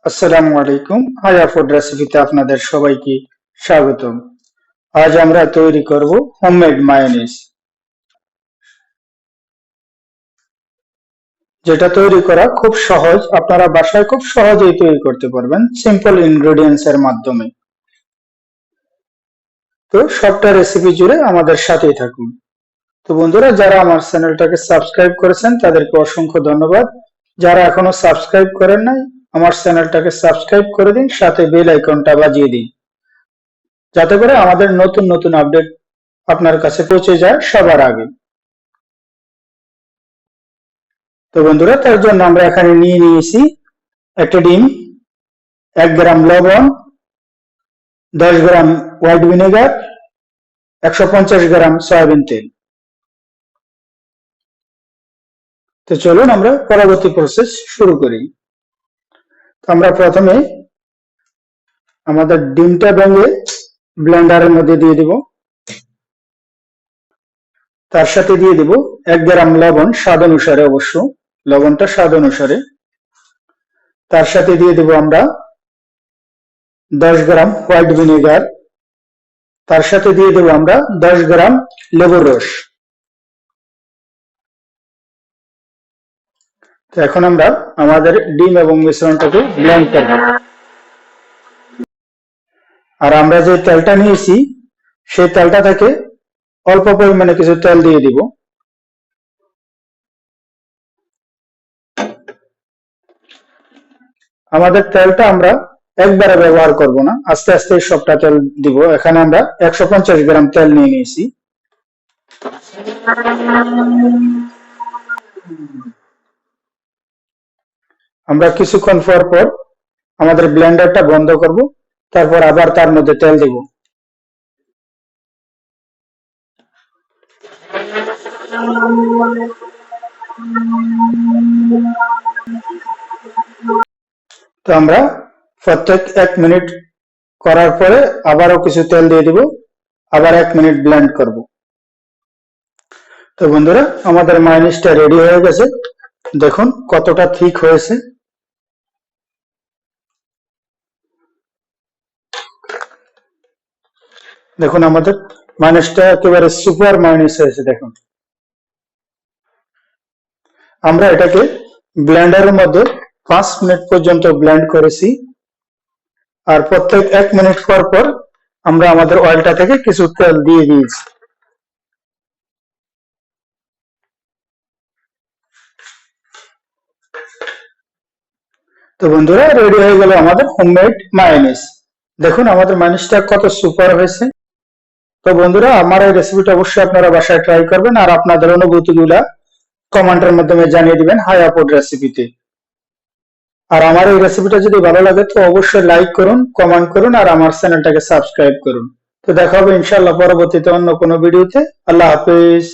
আসসালামু আলাইকুম। হায়া ফুড রেসিপিতে আপনাদের সবাইকে স্বাগতম। আজ আমরা তৈরি করব হোমমেড মায়োনিজ, যেটা তৈরি করা খুব সহজ। আপনারা বাসায় খুব সহজেই তৈরি করতে পারবেন সিম্পল ইনগ্রেডিয়েন্টস এর মাধ্যমে। তো সবটা রেসিপি জুড়ে আমাদের সাথেই থাকুন। তো বন্ধুরা, যারা আমার চ্যানেলটাকে সাবস্ক্রাইব করেছেন তাদেরকে অসংখ্য ধন্যবাদ। যারা এখনো সাবস্ক্রাইব করেন নাই, আমার চ্যানেলটাকে সাবস্ক্রাইব করে দিন, সাথে বেল আইকনটা বাজিয়ে দিন, যাতে করে আমাদের নতুন নতুন আপডেট আপনার কাছে পৌঁছে যায় সবার আগে। তো বন্ধুরা, তার জন্য আমরা এখানে নিয়ে নিয়েছি একটা ডিম, 1 গ্রাম লবণ, 10 গ্রাম হোয়াইট ভিনেগার, 150 গ্রাম সয়াবিন তেল। তো চলুন আমরা পরবর্তী প্রসেস শুরু করি। তো আমরা প্রথমে আমাদের ডিমটা ভেঙে ব্লেন্ডারের মধ্যে দিয়ে দিব। তার সাথে দিয়ে দিব 1 গ্রাম লবণ, স্বাদ অনুসারে, অবশ্য লবণটা স্বাদ অনুসারে। তার সাথে দিয়ে দিব আমরা 10 গ্রাম হোয়াইট ভিনেগার। তার সাথে দিয়ে দেবো আমরা 10 গ্রাম লেবুর রস। তো এখন আমরা আমাদের ডিম এবং মিশ্রণটাকে ব্লেন্ড করব। আর আমরা যে তেলটা নিয়েছি সেই তেলটা থেকে অল্প পরিমাণে কিছু তেল দিয়ে দিব। আমাদের তেলটা আমরা একবারে ব্যবহার করব না, আস্তে আস্তে সবটা তেল দিব। এখানে আমরা 150 গ্রাম তেল নিয়ে নিয়েছি। আমরা কিছুক্ষণ পর পর আমাদের ব্লেন্ডারটা বন্ধ করব, তারপর আবার তার মধ্যে তেল দেব। তো আমরা প্রত্যেক 1 মিনিট করার পরে আবারও কিছু তেল দিয়ে দিব, আবার 1 মিনিট ব্লেন্ড করব। তো বন্ধুরা, আমাদের মায়োনিজটা রেডি হয়ে গেছে। দেখুন কতটা থিক হয়েছে। দেখুন আমাদের মায়োনিজটা একেবারে সুপার মায়োনিজ হয়েছে। দেখুন, আমরা এটাকে ব্লেন্ডারের মধ্যে 5 মিনিট পর্যন্ত ব্লেন্ড করেছি। আর প্রত্যেক 1 মিনিট পর পর আমরা আমাদের অয়েলটা থেকে কিছু তেল দিয়ে দিয়েছি। তো বন্ধুরা, রেডি হয়ে গেল আমাদের হোমমেড মায়োনিজ। দেখুন আমাদের মায়োনিজটা কত সুপার হয়েছে। তো বন্ধুরা, আমার এই রেসিপিটা অবশ্যই আপনারা বাসায় ট্রাই করবেন, আর আপনাদের অনুভূতিগুলা কমেন্টের মাধ্যমে জানিয়ে দিবেন হায়া ফুড রেসিপিতে। আর আমার এই রেসিপিটা যদি ভালো লাগে তো অবশ্যই লাইক করুন, কমেন্ট করুন, আর আমার চ্যানেলটাকে সাবস্ক্রাইব করুন। তো দেখা হবে ইনশাআল্লাহ পরবর্তীতে অন্য কোনো ভিডিওতে। আল্লাহ হাফেজ।